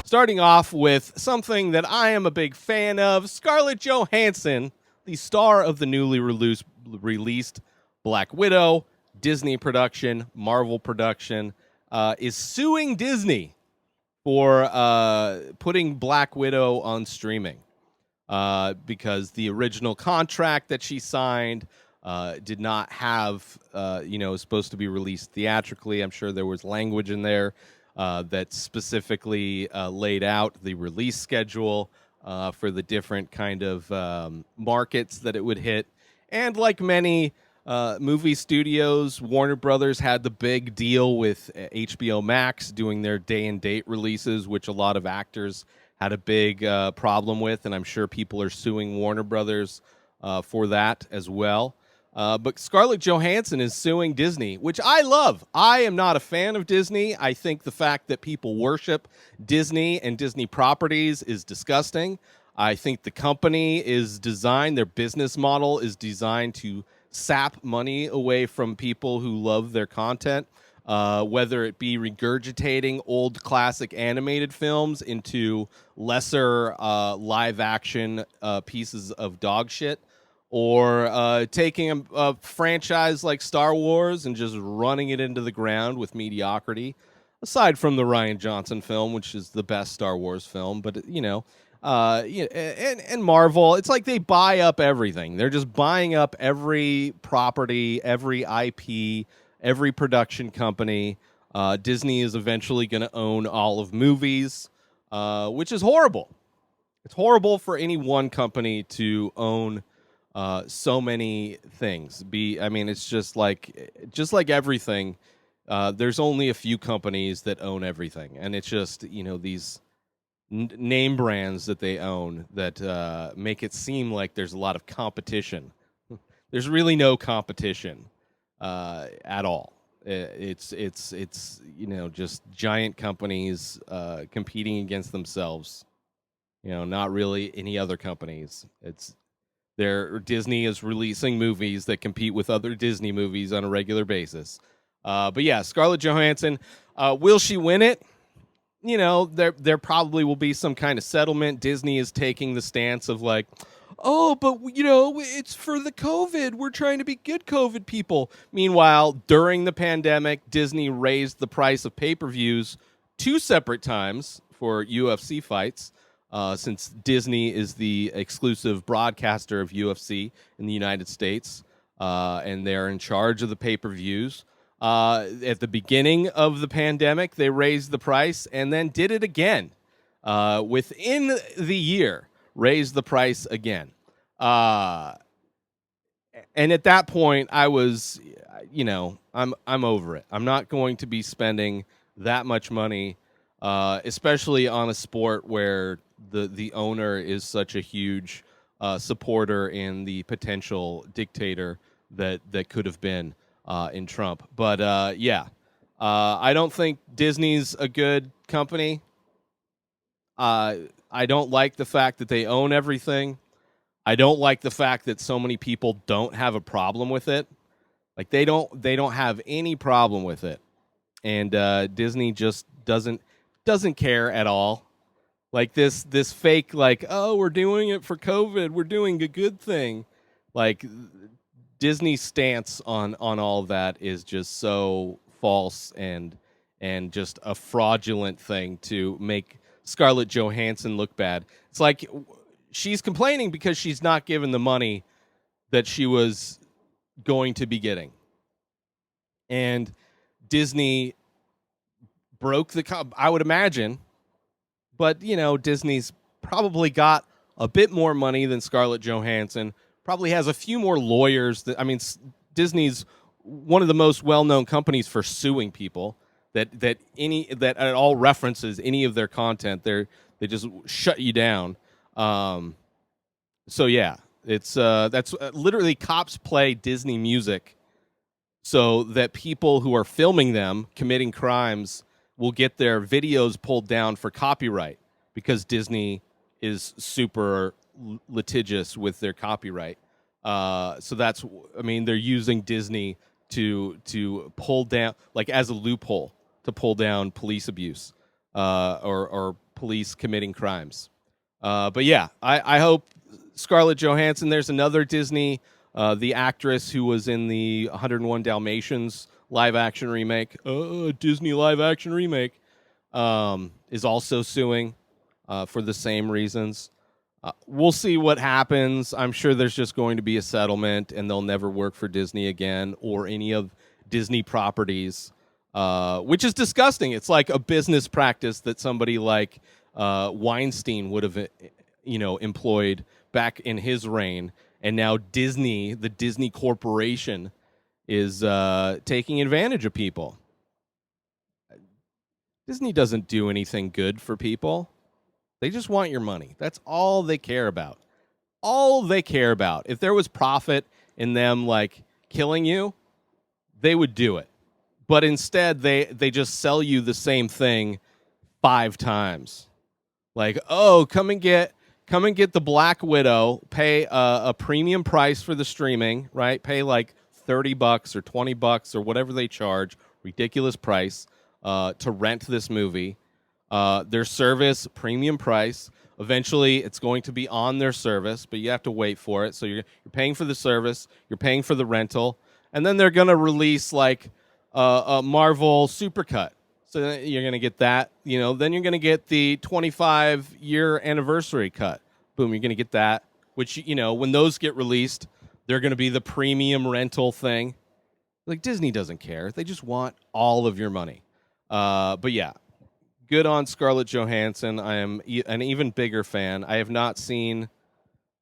Starting off with something that I am a big fan of, Scarlett Johansson, the star of the newly released Black Widow, Disney production, Marvel production, is suing Disney for putting Black Widow on streaming because the original contract that she signed did not have, was supposed to be released theatrically. I'm sure there was language in there that specifically laid out the release schedule for the different kind of markets that it would hit. And like many movie studios, Warner Brothers had the big deal with HBO Max doing their day-and-date releases, which a lot of actors had a big problem with, and I'm sure people are suing Warner Brothers for that as well. But Scarlett Johansson is suing Disney, which I love. I am not a fan of Disney. I think the fact that people worship Disney and Disney properties is disgusting. I think the company is designed, their business model is designed to sap money away from people who love their content, whether it be regurgitating old classic animated films into lesser live action pieces of dog shit, or taking a franchise like Star Wars and just running it into the ground with mediocrity, aside from the Rian Johnson film, which is the best Star Wars film. But, and Marvel, it's like they buy up everything. They're just buying up every property, every IP, every production company. Disney is eventually going to own all of movies, which is horrible. It's horrible for any one company to own so many things. It's just like everything. There's only a few companies that own everything, and it's just these name brands that they own that make it seem like there's a lot of competition. There's really no competition at all. It's just giant companies competing against themselves. Not really any other companies. Disney is releasing movies that compete with other Disney movies on a regular basis. But yeah, Scarlett Johansson, will she win it? There probably will be some kind of settlement. Disney is taking the stance of like, oh, but it's for the COVID. We're trying to be good COVID people. Meanwhile, during the pandemic, Disney raised the price of pay-per-views 2 separate times for UFC fights. Since Disney is the exclusive broadcaster of UFC in the United States, and they're in charge of the pay-per-views. At the beginning of the pandemic, they raised the price and then did it again. Within the year, raised the price again. And at that point, I was, I'm over it. I'm not going to be spending that much money, especially on a sport where the owner is such a huge supporter and the potential dictator that could have been in Trump. But I don't think Disney's a good company. I don't like the fact that they own everything. I don't like the fact that so many people don't have a problem with it. Like they don't have any problem with it, and Disney just doesn't care at all. Like this fake, like, oh, we're doing it for COVID, we're doing a good thing. Like Disney's stance on all of that is just so false and just a fraudulent thing to make Scarlett Johansson look bad. It's like she's complaining because she's not given the money that she was going to be getting. And Disney broke I would imagine. But, Disney's probably got a bit more money than Scarlett Johansson, probably has a few more lawyers. Disney's one of the most well-known companies for suing people that at all references any of their content. They just shut you down. So yeah, it's that's literally cops play Disney music so that people who are filming them committing crimes will get their videos pulled down for copyright because Disney is super litigious with their copyright. So they're using Disney to pull down, like as a loophole, to pull down police abuse or police committing crimes. But yeah, I hope Scarlett Johansson. There's another Disney, the actress who was in the 101 Dalmatians live action remake, Disney live action remake, is also suing for the same reasons. We'll see what happens. I'm sure there's just going to be a settlement, and they'll never work for Disney again or any of Disney properties, which is disgusting. It's like a business practice that somebody like Weinstein would have, employed back in his reign, and now Disney, the Disney Corporation, is taking advantage of people. Disney doesn't do anything good for people. They just want your money. That's all they care about. All they care about. If there was profit in them, like, killing you, they would do it. But instead, they just sell you the same thing 5 times. Like, oh, come and get the Black Widow. Pay a premium price for the streaming, right? Pay like $30 or $20 or whatever they charge, ridiculous price, to rent this movie. Their service, premium price. Eventually, it's going to be on their service, but you have to wait for it. So you're paying for the service, you're paying for the rental, and then they're going to release like a Marvel Supercut. So you're going to get that. Then you're going to get the 25-year anniversary cut. Boom, you're going to get that. Which, when those get released, they're going to be the premium rental thing. Like, Disney doesn't care. They just want all of your money. But yeah. Good on Scarlett Johansson. I am an even bigger fan. I have not seen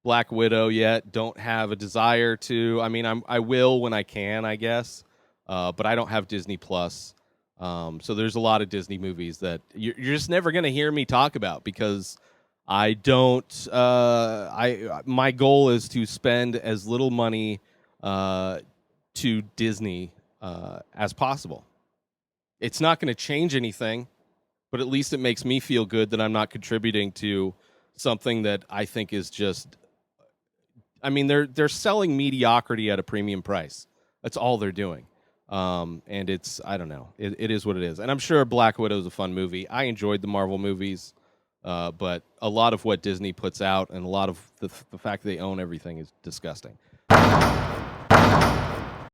Black Widow yet. Don't have a desire to. I mean, I will when I can, I guess. But I don't have Disney Plus. So there's a lot of Disney movies that you're just never going to hear me talk about because I don't. My goal is to spend as little money to Disney as possible. It's not going to change anything. But at least it makes me feel good that I'm not contributing to something that I think is just. I mean, they're selling mediocrity at a premium price. That's all they're doing, and it's, I don't know. It is what it is, and I'm sure Black Widow is a fun movie. I enjoyed the Marvel movies, but a lot of what Disney puts out and a lot of the fact that they own everything is disgusting.